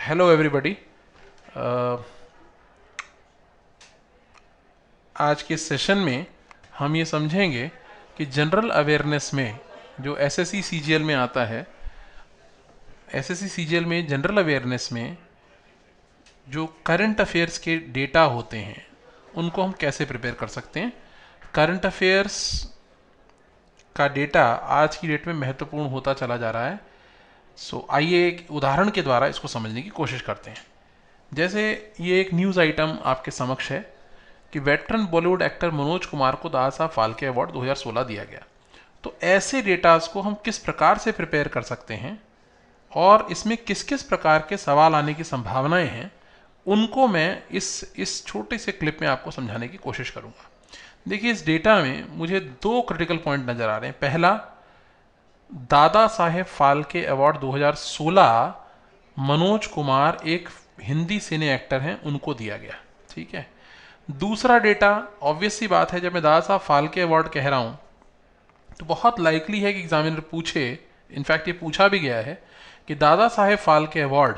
Hello everybody. आज के session में हम ये समझेंगे कि जनरल अवेयरनेस में जो एसएससी सीजीएल में आता है, एसएससी सीजीएल में जनरल अवेयरनेस में जो करंट अफेयर्स के डेटा होते हैं उनको हम कैसे प्रिपेयर कर सकते हैं। करंट अफेयर्स का डेटा आज की डेट में महत्वपूर्ण होता चला जा रहा है। आइए एक उदाहरण के द्वारा इसको समझने की कोशिश करते हैं। जैसे ये एक न्यूज़ आइटम आपके समक्ष है कि वेटरन बॉलीवुड एक्टर मनोज कुमार को दादा साहब फाल्के अवार्ड 2016 दिया गया। तो ऐसे डेटास को हम किस प्रकार से प्रिपेयर कर सकते हैं और इसमें किस किस प्रकार के सवाल आने की संभावनाएं हैं, उनको मैं इस छोटे से क्लिप में आपको समझाने की कोशिश करूंगा। देखिए, इस डेटा में मुझे दो क्रिटिकल पॉइंट नजर आ रहे हैं। पहला, दादा साहेब फाल्के अवार्ड 2016 मनोज कुमार एक हिंदी सिने एक्टर हैं, उनको दिया गया। ठीक है। दूसरा डेटा, ऑब्वियस सी बात है, जब मैं दादा साहब फाल्के अवार्ड कह रहा हूं तो बहुत लाइकली है कि एग्जामिनर पूछे, इनफैक्ट ये पूछा भी गया है कि दादा साहेब फाल्के अवार्ड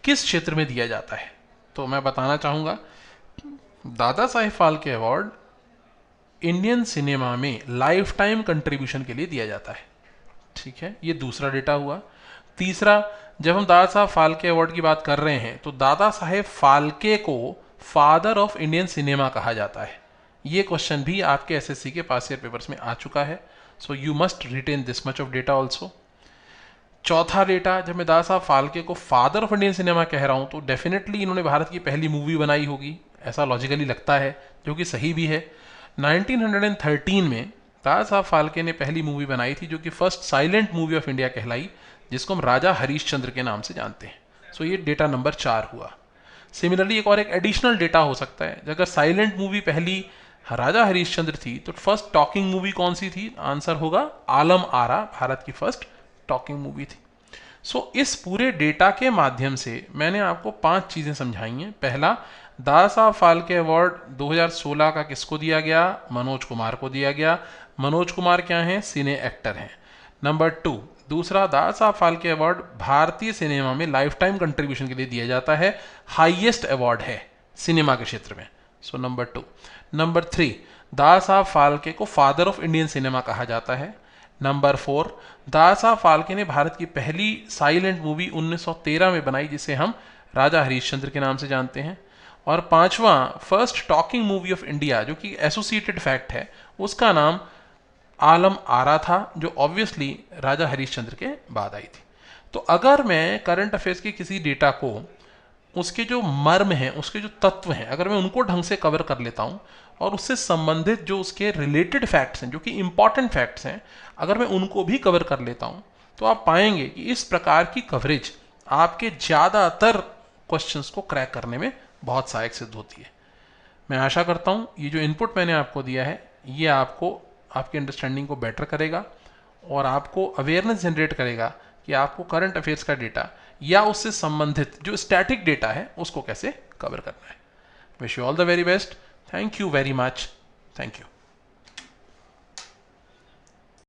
किस क्षेत्र में दिया जाता है। तो मैं बताना चाहूंगा, Dada Saheb Phalke award Indian cinema में लाइफ टाइम कंट्रीब्यूशन के लिए दिया जाता है। ठीक है, ये दूसरा डेटा हुआ। तीसरा, जब हम दादा साहब फाल्के अवार्ड की बात कर रहे हैं तो दादा साहेब फाल्के को फादर ऑफ इंडियन सिनेमा कहा जाता है। ये क्वेश्चन भी आपके एसएससी के पास ईयर पेपर्स में आ चुका है। So you must retain this much of data also. चौथा डेटा, जब मैं दादा साहब फाल्के को फादर ऑफ इंडियन सिनेमा कह रहा हूं तो डेफिनेटली इन्होंने भारत की पहली मूवी बनाई होगी, ऐसा लॉजिकली लगता है, जो कि सही भी है। 1913 में दादा साहब फाल्के ने पहली मूवी बनाई थी जो कि first silent movie of India कहलाई, जिसको हम राजा हरीशचंद्र के नाम से जानते हैं। सो ये डेटा नंबर 4 हुआ। सिमिलरली एक और एक एडिशनल डेटा हो सकता है, अगर साइलेंट मूवी पहली राजा हरीशचंद्र थी तो फर्स्ट टॉकिंग मूवी कौन सी थी? आंसर होगा आलम आरा, भारत की फर्स्ट टॉकिंग मूवी थी। इस पूरे डेटा के माध्यम से मैंने आपको 5 चीजें समझाई हैं। पहला, दादा साहब फाल्के अवार्ड 2016 का किसको दिया गया? मनोज कुमार को दिया गया। मनोज कुमार क्या हैं? सिने एक्टर हैं। नंबर 2, दूसरा, दादा साहब फाल्के अवार्ड भारतीय सिनेमा में लाइफ टाइम कंट्रीब्यूशन के लिए दिया जाता है, हाईएस्ट अवार्ड है सिनेमा के क्षेत्र में। नंबर 2। नंबर 3, दादा साहब फाल्के को फादर ऑफ इंडियन सिनेमा कहा जाता है। नंबर 4, दादा साहब फाल्के ने भारत की पहली साइलेंट मूवी 1913 में बनाई, जिसे हम राजा हरीशचंद्र के नाम से जानते हैं। और 5वां, first talking movie of India, जो कि एसोसिएटेड फैक्ट है, उसका नाम आलम आरा था, जो ऑब्वियसली राजा हरीशचंद्र के बाद आई थी। तो अगर मैं करंट अफेयर्स के किसी डेटा को, उसके जो मर्म हैं, उसके जो तत्व हैं, अगर मैं उनको ढंग से कवर कर लेता हूं और उससे संबंधित जो उसके रिलेटेड फैक्ट्स हैं, जो कि इंपॉर्टेंट फैक्ट्स हैं, अगर मैं उनको भी कवर कर लेता हूं तो आप पाएंगे कि इस प्रकार की कवरेज आपके ज़्यादातर क्वेश्चंस को क्रैक करने में बहुत सहायक सिद्ध होती है। मैं आशा करता हूं ये जो इनपुट मैंने आपको दिया है ये आपको, आपकी अंडरस्टैंडिंग को बेटर करेगा और आपको अवेयरनेस जनरेट करेगा कि आपको करंट अफेयर्स का डेटा या उससे संबंधित जो स्टैटिक डेटा है उसको कैसे कवर करना है। Wish you all the very best. Thank you very much. Thank you.